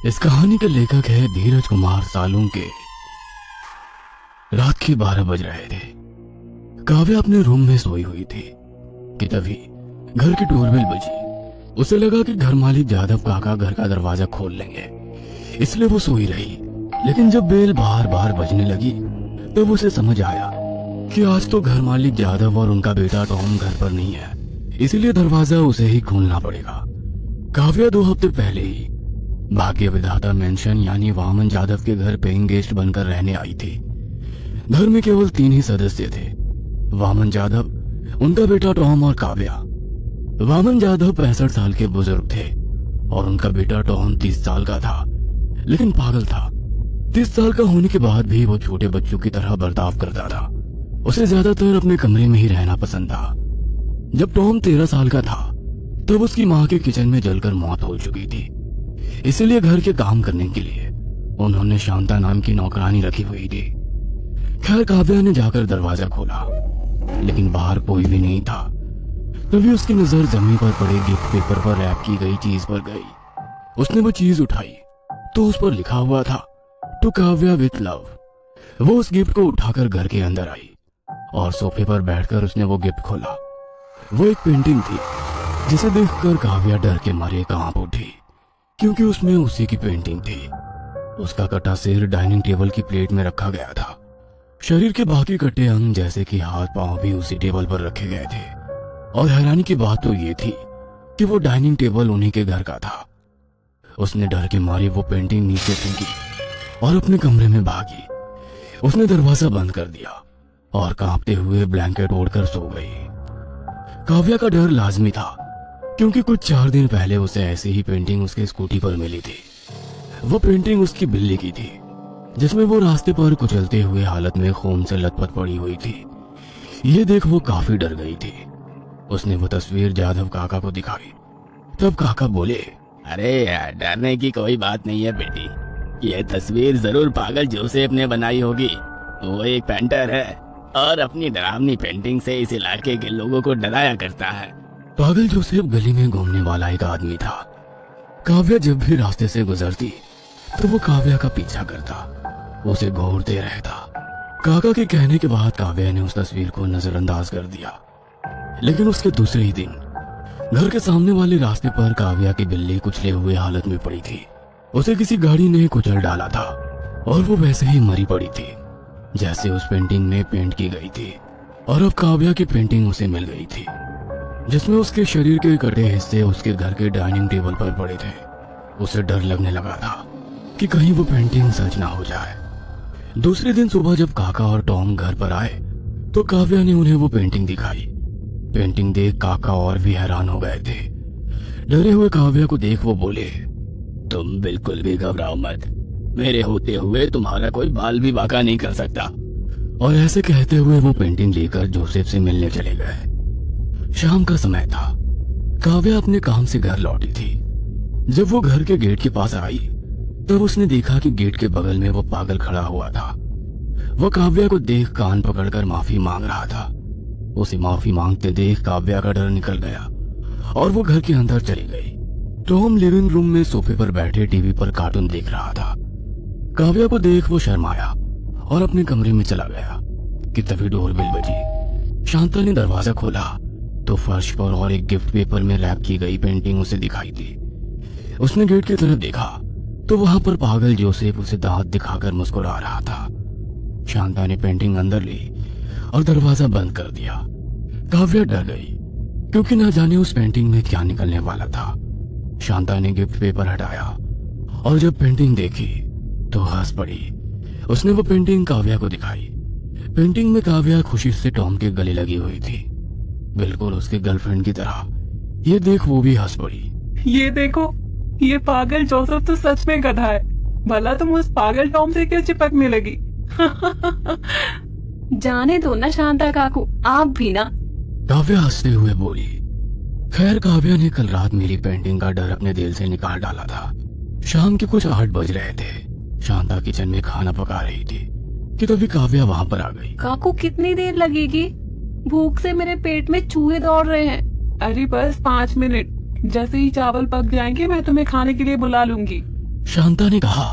इस कहानी के लेखक है धीरज कुमार सालुंके। रात के 12 बज रहे थे। काव्या अपने रूम में सोई हुई थी कि तभी घर की डोरबेल बजी। उसे लगा कि घर मालिक जादव काका घर का दरवाजा खोल लेंगे, इसलिए वो सोई रही। लेकिन जब बेल बार बार बजने लगी तब उसे समझ आया कि आज तो घर मालिक जादव और उनका बेटा टॉम घर पर नहीं है, इसीलिए दरवाजा उसे ही खोलना पड़ेगा। काव्या 2 हफ्ते पहले ही भाग्य विधाता मेंशन यानी वामन जादव के घर पेइंग गेस्ट बनकर रहने आई थी। घर में केवल 3 ही सदस्य थे, वामन जादव, उनका बेटा टॉम और काव्या। वामन जादव 65 साल के बुजुर्ग थे और उनका बेटा टॉम 30 साल का था, लेकिन पागल था। 30 साल का होने के बाद भी वो छोटे बच्चों की तरह बर्ताव करता था। उसे ज्यादातर अपने कमरे में ही रहना पसंद था। जब टॉम 13 साल का था तब उसकी माँ के किचन में जलकर मौत हो चुकी थी, इसलिए घर के काम करने के लिए उन्होंने शांता नाम की नौकरानी रखी हुई थी। खैर, काव्या ने जाकर दरवाजा खोला, लेकिन बाहर कोई भी नहीं था। तभी उसकी नजर जमीन पर पड़े गिफ्ट पेपर पर रैप की गई चीज पर गई। उसने वो चीज उठाई तो उस पर लिखा हुआ था टू काव्या विथ लव। वो उस गिफ्ट को उठाकर घर के अंदर आई और सोफे पर बैठकर उसने वो गिफ्ट खोला। वो एक पेंटिंग थी जिसे देखकर काव्या डर के मारे कांप उठी, क्योंकि उसमें उसी की पेंटिंग थी। उसका कटा सिर डाइनिंग टेबल की प्लेट में रखा गया था। शरीर के बाकी कटे अंग जैसे कि हाथ पांव भी उसी टेबल पर रखे गए थे। और हैरानी की बात तो ये थी कि वो डाइनिंग टेबल उन्हीं के घर का था। उसने डर के मारे वो पेंटिंग नीचे फेंकी और अपने कमरे में भागी। उसने दरवाजा बंद कर दिया और कांपते हुए ब्लैंकेट ओढ़कर सो गई। काव्या का डर लाजमी था, क्योंकि कुछ 4 दिन पहले उसे ऐसी ही पेंटिंग उसके स्कूटी पर मिली थी। वो पेंटिंग उसकी बिल्ली की थी, जिसमें वो रास्ते पर कुचलते हुए हालत में खून से लथपथ पड़ी हुई थी। ये देख वो काफी डर गई थी। उसने वो तस्वीर जादव काका को दिखाई। तब काका बोले, अरे यार, डरने की कोई बात नहीं है बेटी। ये तस्वीर जरूर पागल जोसेफ ने बनाई होगी। वो एक पेंटर है और अपनी डरावनी पेंटिंग से इस इलाके के लोगों को डराया करता है। पागल जोसेफ गली में घूमने वाला एक आदमी था। काव्या जब भी रास्ते से गुजरती तो वो काव्या का पीछा करता, उसे घूरते रहता। काका के कहने के बाद काव्या ने उस तस्वीर को नजरअंदाज कर दिया। लेकिन उसके दूसरे ही दिन घर के सामने वाले रास्ते पर काव्या की बिल्ली कुचले हुए हालत में पड़ी थी। उसे किसी गाड़ी ने कुचल डाला था और वो वैसे ही मरी पड़ी थी जैसे उस पेंटिंग में पेंट की गई थी। और अब काव्या की पेंटिंग उसे मिल गई थी, जिसमें उसके शरीर के कटे हिस्से उसके घर के डाइनिंग टेबल पर पड़े थे। उसे डर लगने लगा था कि कहीं वो पेंटिंग सच ना हो जाए। दूसरे दिन सुबह जब काका और टॉम घर पर आए तो काव्या ने उन्हें वो पेंटिंग दिखाई। पेंटिंग देख काका और भी हैरान हो गए थे। डरे हुए काव्या को देख वो बोले, तुम बिल्कुल भी घबराओ मत। मेरे होते हुए तुम्हारा कोई बाल भी बांका नहीं कर सकता। और ऐसे कहते हुए वो पेंटिंग लेकर जोसेफ से मिलने चले गए। शाम का समय था। काव्या अपने काम से घर लौटी थी। जब वो घर के गेट के पास आई तब उसने देखा कि गेट के बगल में वो पागल खड़ा हुआ था। वो काव्या को देख कान पकड़कर माफी मांग रहा था। उसे माफी मांगते देख काव्या का डर निकल गया और वो घर के अंदर चली गई। टॉम लिविंग रूम में सोफे पर बैठे टीवी पर कार्टून देख रहा था। काव्या को देख वो शर्माया और अपने कमरे में चला गया कि तभी डोरबेल बजी। शांता ने दरवाजा खोला तो फर्श पर और एक गिफ्ट पेपर में रैप की गई पेंटिंग उसे दिखाई दी। उसने गेट की तरफ देखा तो वहां पर पागल जोसेफ उसे दांत दिखाकर मुस्कुरा रहा था। शांता ने पेंटिंग अंदर ली और दरवाजा बंद कर दिया। काव्या डर गई, क्योंकि ना जाने उस पेंटिंग में क्या निकलने वाला था। शांता ने गिफ्ट पेपर हटाया और जब पेंटिंग देखी तो हंस पड़ी। उसने वो पेंटिंग काव्या को दिखाई। पेंटिंग में काव्या खुशी से टॉम के गले लगी हुई थी, बिल्कुल उसके गर्लफ्रेंड की तरह। ये देख वो भी हंस पड़ी। ये देखो, ये पागल जोसेफ तो सच में गधा है। भला तुम उस पागल टॉम से क्यों चिपकने लगी? जाने दो ना शांता काकू, आप भी ना। काव्या हंसते हुए बोली। खैर, काव्या ने कल रात मेरी पेंटिंग का डर अपने दिल से निकाल डाला था। शाम के कुछ 8 बज रहे थे। शांता किचन में खाना पका रही थी कि तभी काव्या वहां पर आ गई। काकू, कितनी देर लगेगी? भूख से मेरे पेट में चूहे दौड़ रहे हैं। अरे बस 5 मिनट। जैसे ही चावल पक जाएंगे मैं तुम्हें खाने के लिए बुला लूंगी। शांता ने कहा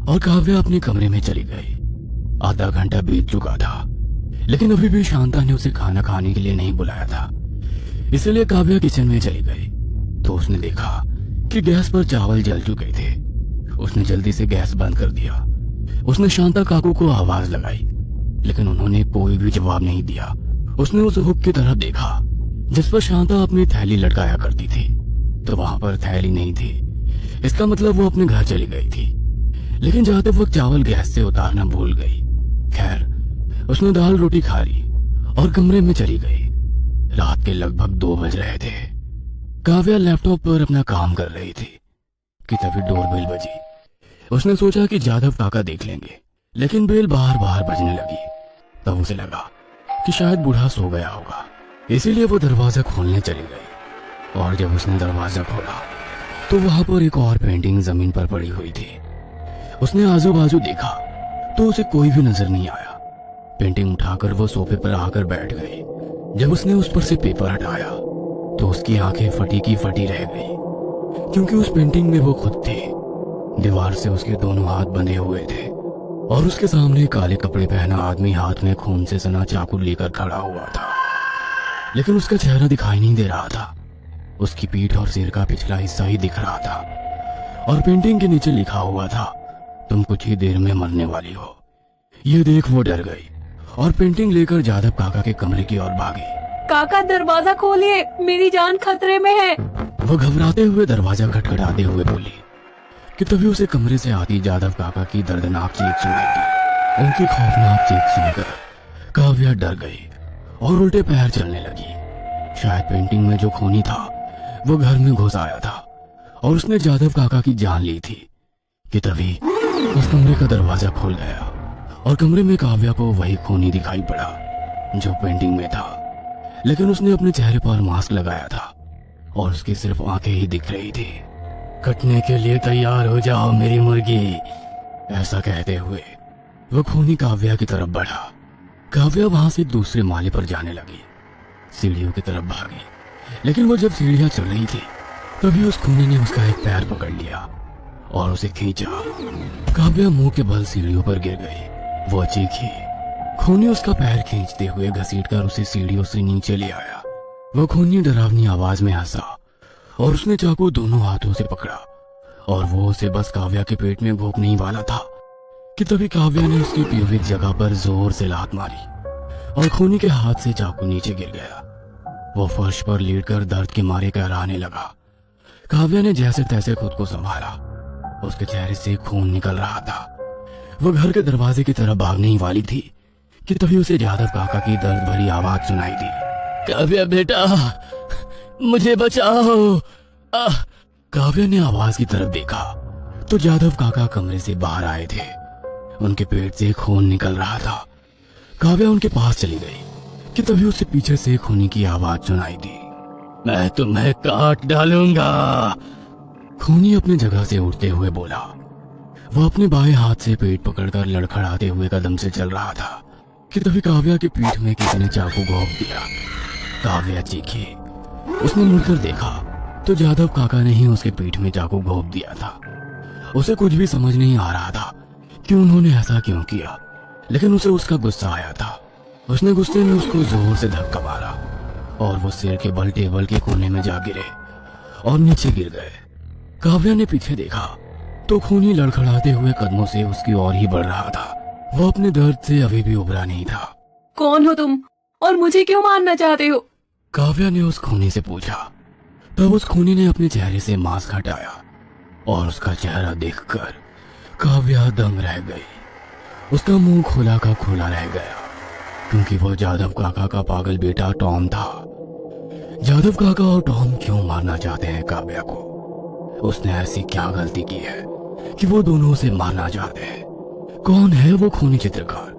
और काव्या अपने कमरे में चली गई। आधा घंटा बीत चुका था, लेकिन अभी भी शांता ने उसे खाना खाने के लिए नहीं बुलाया था। इसलिए काव्या किचन में चली गई तो उसने देखा कि गैस पर चावल जल चुके थे। उसने जल्दी से गैस बंद कर दिया। उसने शांता काकू को आवाज लगाई, लेकिन उन्होंने कोई भी जवाब नहीं दिया। उसने उस हुक की तरफ देखा जिस पर शांता अपनी थैली लटकाया करती थी, तो वहां पर थैली नहीं थी। इसका मतलब वो अपने घर चली गई थी, लेकिन जाते वक्त चावल गैस से उतारना भूल गई। खैर, उसने दाल रोटी खा ली और कमरे में चली गई। रात के लगभग 2 बज रहे थे। काव्या लैपटॉप पर अपना काम कर रही थी कि तभी डोरबेल बजी। उसने सोचा कि जादव काका देख लेंगे, लेकिन बेल बार बार बजने लगी। तब उसे लगा कि शायद बूढ़ा सो गया होगा, इसीलिए वो दरवाजा खोलने चली गई। और जब उसने दरवाजा खोला तो वहां पर एक और पेंटिंग जमीन पर पड़ी हुई थी। उसने आजू बाजू देखा तो उसे कोई भी नजर नहीं आया। पेंटिंग उठाकर वो सोफे पर आकर बैठ गई। जब उसने उस पर से पेपर हटाया तो उसकी आंखें फटी की फटी रह गई, क्योंकि उस पेंटिंग में वो खुद थी। दीवार से उसके दोनों हाथ बंधे हुए थे और उसके सामने काले कपड़े पहना आदमी हाथ में खून से सना चाकू लेकर खड़ा हुआ था, लेकिन उसका चेहरा दिखाई नहीं दे रहा था। उसकी पीठ और सिर का पिछला हिस्सा ही दिख रहा था और पेंटिंग के नीचे लिखा हुआ था, तुम कुछ ही देर में मरने वाली हो। ये देख वो डर गई और पेंटिंग लेकर जादव काका के कमरे की ओर भागी। काका दरवाजा खोलिए, मेरी जान खतरे में है। वो घबराते हुए दरवाजा खटखटाते हुए बोली कि तभी उसे कमरे से आती जादव काका की दर्दनाक चीख सुनाई दी। उनकी खौफनाक चीख सुनकर काव्या डर गई और उल्टे पैर चलने लगी। शायद पेंटिंग में जो खूनी था वो घर में घुस आया था और उसने जादव काका की जान ली थी कि तभी उस कमरे का दरवाजा खुल गया और कमरे में काव्या को वही खूनी दिखाई पड़ा जो पेंटिंग में था, लेकिन उसने अपने चेहरे पर मास्क लगाया था और उसकी सिर्फ आंखें ही दिख रही थी। कटने के लिए तैयार हो जाओ मेरी मुर्गी, ऐसा कहते हुए वो खूनी काव्या की तरफ बढ़ा। काव्या वहां से दूसरे माले पर जाने लगी, सीढ़ियों की तरफ भागी, लेकिन वो जब सीढ़ियां चल रही थी तभी उस खूनी ने उसका एक पैर पकड़ लिया और उसे खींचा। काव्या मुंह के बल सीढ़ियों पर गिर गई। वो चीखी। खूनी उसका पैर खींचते हुए घसीटकर उसे सीढ़ियों से नीचे ले आया। वो खूनी डरावनी आवाज में हंसा और उसने चाकू दोनों हाथों से पकड़ा और वो उसे बस काव्या के पेट में घोंपने ही वाला था कि तभी काव्या ने उसकी पीड़ित जगह पर जोर से लात मारी और खूनी के हाथ से चाकू नीचे गिर गया। वो फर्श पर लेटकर दर्द के मारे कहराने लगा। काव्या ने जैसे तैसे खुद को संभाला। उसके चेहरे से खून निकल रहा था। वो घर के दरवाजे की तरफ भागने ही वाली थी कि तभी उसे जादव काका की दर्द भरी आवाज सुनाई दी। काव्या बेटा, मुझे बचाओ। काव्या ने आवाज की तरफ देखा तो जादव काका कमरे से बाहर आए थे। उनके पेट से खून निकल रहा था। काव्या उनके पास चली गई कि तभी उसे पीछे से खूनी की आवाज सुनाई दी। मैं तुम्हें काट डालूंगा। खूनी अपनी जगह से उठते हुए बोला। वो अपने बाएं हाथ से पेट पकड़कर लड़खड़ाते हुए कदम से चल रहा था कि तभी काव्या की पीठ में किसी ने चाकू घोंप दिया। काव्या चीखी। उसने मुड़कर देखा तो जादव काका ने ही उसके पीठ में चाकू घोंप दिया था। उसे कुछ भी समझ नहीं आ रहा था कि उन्होंने ऐसा क्यों किया, लेकिन उसे उसका गुस्सा आया था। उसने गुस्से में उसको जोर से धक्का मारा और वो सिर के बल टेबल के कोने में जा गिरे और नीचे गिर गए। काव्या ने पीछे देखा तो खूनी लड़खड़ाते हुए कदमों से उसकी ओर ही बढ़ रहा था। वो अपने दर्द से अभी भी उबरा नहीं था। कौन हो तुम और मुझे क्यों मारना चाहते हो? काव्या ने उस खूनी से पूछा। तब उस खूनी ने अपने चेहरे से मास्क हटाया और उसका चेहरा देखकर काव्या दंग रह गई। उसका मुंह खोला का खोला रह गया, क्योंकि वो जादव काका का पागल बेटा टॉम था। जादव काका और टॉम क्यों मारना चाहते हैं काव्या को? उसने ऐसी क्या गलती की है कि वो दोनों उसे मारना चाहते हैं? कौन है वो खूनी चित्रकार?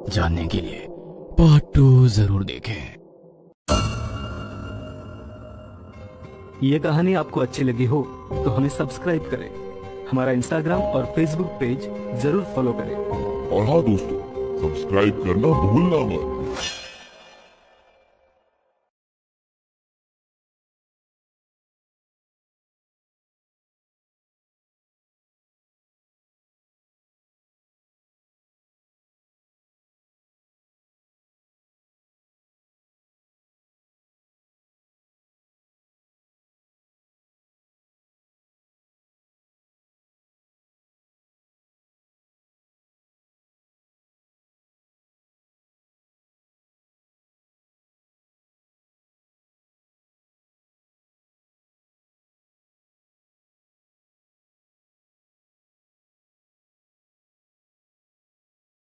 जानने के लिए पार्ट 2 जरूर देखें। ये कहानी आपको अच्छी लगी हो तो हमें सब्सक्राइब करें, हमारा इंस्टाग्राम और फेसबुक पेज जरूर फॉलो करें। और हाँ दोस्तों, सब्सक्राइब करना भूलना मत।